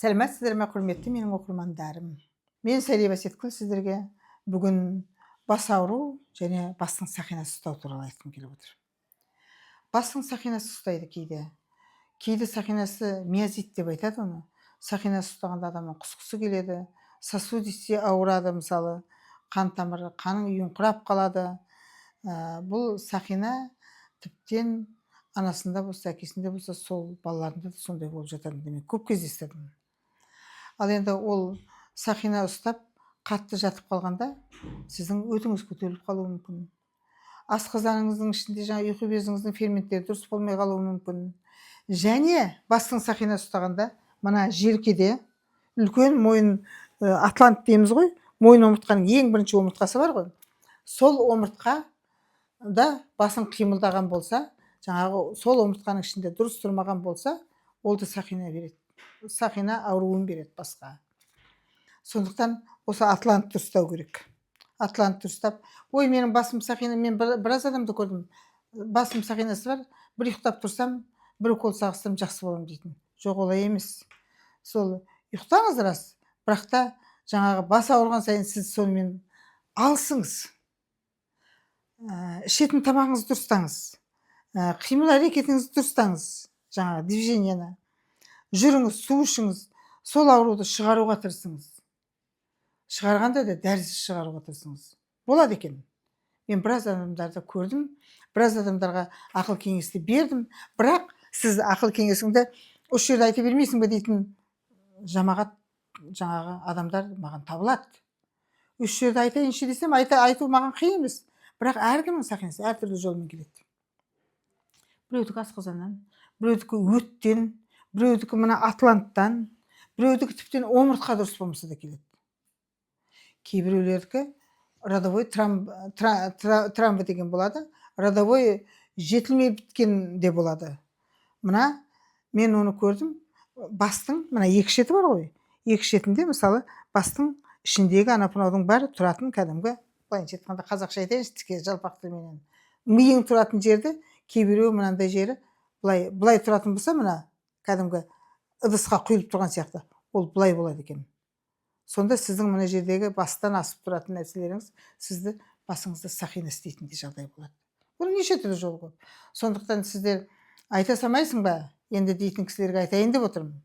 Сәлеметсіздер ме, құрметті менің оқырмандарым. Мен Сәлиба Сеткүл сіздерге бүгін бас ауру және бастың сақинасы ұстау туралы айтқым келіп отыр. Бастың сақинасы ұстайды кейде. Кейде сақинасы миозит деп айтады оны. Сақинасы ұстағанда адамның құсқысы келеді, сосудисте ауырады, мысалы, қан тамыры, қаның үйін құрап қалады. Бұл сақина тіптен анасында болса, әкесінде болса, сол балаларында да сондай болып жатады демек көп кездестірдім. Ал енді ол сақина ұстап қатты жатып қалғанда сіздің өтіңіз көтеріліп қалуы мүмкін. Асқазаныңыздың ішінде жаңа ұйқы безіңіздің ферменттері дұрыс болмай қалуы мүмкін. Және бастың сақинасы ұстағанда мына желкеде үлкен мойын атлант дейміз ғой, мойын омыртқаның ең бірінші омыртқасы бар ғой. Сол омыртқада басың қимылдаған болса, жаңағы сол омыртқаның ішінде дұрыс тұрмаған болса, ол да сақина береді. Сақина ауруын береді басқа. Сондықтан осы атлантты ұстау керек. Атлантты ұстап, ой, менің басым сақина, мен біраз адамды көрдім. Басым сақинасы бар, бір ұйықтап тұрсам, бір укол салсам жақсы боламын дейтін. Жоқ, олай емес. Сол ұйықтаңыз рас, бірақ та жаңағы бас ауырған сайын сіз сонымен алсыңыз. Ішетін тамағыңызды дұрыстаңыз. Қимыл әрекетіңізді дұрыстаңыз. Жаңағы движениені. Жүріңіз, су ішіңіз, сол ауруды шығаруға тырысыңыз. Шығарғанда да дәрісіз шығаруға тырысыңыз. Болады екен. Мен біраз адамдарды көрдім, біраз адамдарға ақыл кеңесті бердім, бірақ сіз ақыл кеңесіңді осы жерде айта бермейсің бе дейтін жамағат жаңағы адамдар маған табылады. Үш жерде айтайыншы десем, айту маған қиын емес, бірақ әркімнің сақинасы әртүрлі жолмен келеді. Біреудікі асқазаннан, біреудікі өттен, біреудікі мына атланттан, біреудікі тіптен омыртқа дұрыс болмаса да келеді. Кейбіреулердікі родовой травма деген болады, родовой жетілмей біткен де болады. Мына мен оны көрдім, бастың мына екі шеті бар ғой, екі шетінде мысалы бастың ішіндегі анапынаудың бәрі тұратын кәдімгі, былайынша айтқанда қазақша айтайыншы тіке жалпақ тілменен, миың тұратын жерді кейбіреу мынандай жері былай тұратын болса, мына кәдімгі ыдысқа құйылып тұрған сияқты, ол былай болады екен. Сонда сіздің мына жердегі бастан асып тұратын нәрселеріңіз сізді басыңызды сақина істейтіндей жағдай болады. Бұл неше түрлі жол көп. Сондықтан сіздер айта салмайсың ба? Енді дейтін кісілерге айтайын деп отырмын.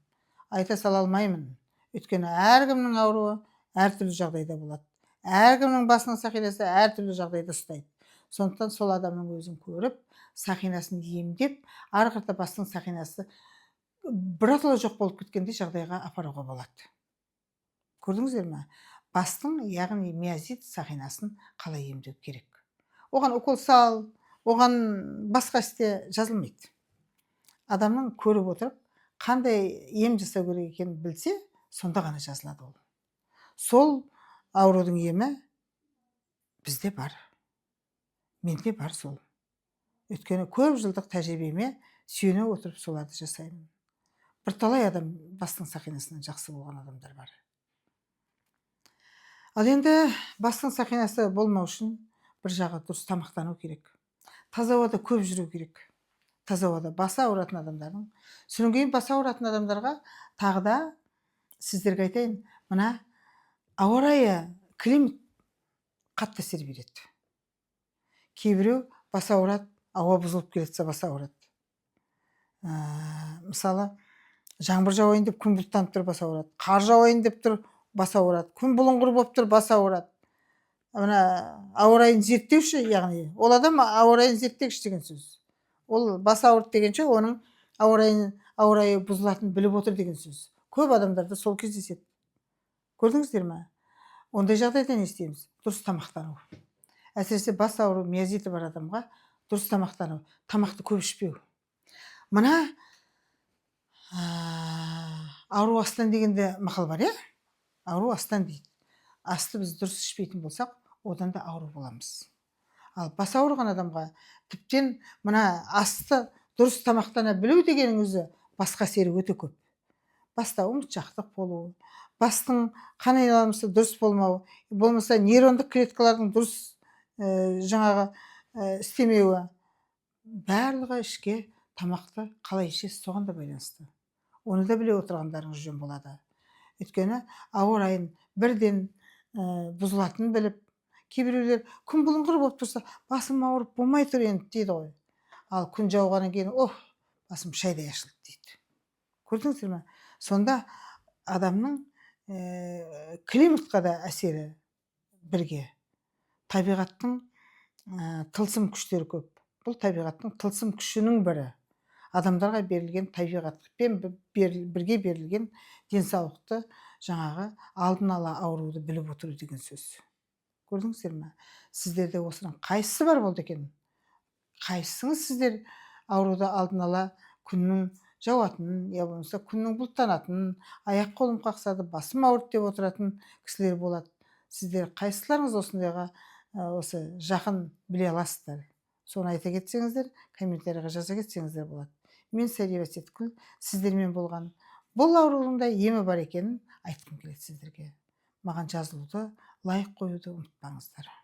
Айта сала алмаймын. Өйткені әркімнің ауруы әртүрлі жағдайда болады. Әркімнің басының сақинасы әртүрлі жағдайда ұстайды. Сондықтан сол адамның өзін көріп, сақинасын емдеп, ары қарата бастың сақинасы біртола жоқ болып кеткенде жағдайға апаруға болады. Көрдіңіздер ме? Бастың, яғни миозит сақинасын қалай емдеу керек? Оған укол сал, оған басқа істе жазылмайды. Адамның көріп отырып, қандай ем жасау керек екенін білсе, сонда ғана жазылады ол. Сол аурудың емі бізде бар. Менде бар сол. Өйткені көп жылдық тәжірибеме сүйене отырып соларды жасаймын. Бірталай адам бастың сақинасынан жақсы болған адамдар бар. Ал енді бастың сақинасы болмау үшін бір жағы дұрыс тамақтану керек. Таза ауада көп жүру керек. Таза ауада басы ауыратын адамдардың. Содан кейін басы ауыратын адамдарға тағы да сіздерге айтайын, мына ауа райы, климат қатты әсер береді. Кейбіреу басы ауырады, ауа бұзылып келетсе басы ауырады. Мысалы, жаңбыр жауайын деп күн бұлттанып тұр, басы ауырады. Қар жауайын деп тұр, басы ауырады. Күн бұлыңғыр болып тұр, басы ауырады. Мына ауа райын зерттеуші, яғни ол адам ауа райын зерттегіш деген сөз. Ол басы ауырды дегенше, оның ауа райы бұзылатынын біліп отыр деген сөз. Көп адамдарда сол кездеседі. Көрдіңіздер ме? Ондай жағдайда не істейміз? Дұрыс тамақтану. Әсіресе бас ауру, миозиті бар адамға дұрыс тамақтану, тамақты көп ішпеу. Мына ауру астан дегенде мақал бар, ауру астан дейді. Асты біз дұрыс ішпейтін болсақ, одан да ауру боламыз. Ал бас ауырған адамға тіптен мына асты дұрыс тамақтана білу дегенің өзі басқа әсері өте көп. Баста ұмытшақтық болу, бастың қан айналымы дұрыс болмау, болмаса нейрондық клеткалардың дұрыс жаңағы істемеуі, барлығы ішке тамақты қалай ішесіз соған да байланысты. Оны да біле отырғандарыңыз жөн болады. Өйткені ауа райын бірден бұзылатынын біліп, кейбіреулер күн бұлыңғыр болып тұрса, басым ауырып болмай тұр енді дейді ғой. Ал күн жауғаннан кейін, басым шайдай ашылды дейді. Көрдіңіздер ме? Сонда адамның климатқа да әсері бірге. Табиғаттың тылсым күштері көп. Бұл табиғаттың тылсым күшінің бірі. Адамдарға берілген табиғатпен бірге берілген денсаулықты жаңағы алдын ала ауруды біліп отыру деген сөз. Көрдіңіздер ме? Сіздерде осының қайсысы бар болды екен? Қайсыңыз сіздер ауруды алдын ала күннің жауатынын, я болмаса күннің бұлттанатынын, аяқ қолым қақсады, басым ауырды деп отыратын кісілер болады. Сіздер қайсыларыңыз осындайға осы жақын біле аласыздар? Соны айта кетсеңіздер, комментарийға жаза кетсеңіздер болады. Мен Сәлиба Сеткүл, сіздермен болған бұл аурудың да емі бар екенін айтқым келеді сіздерге. Маған жазылуды, лайк қоюды ұмытпаңыздар.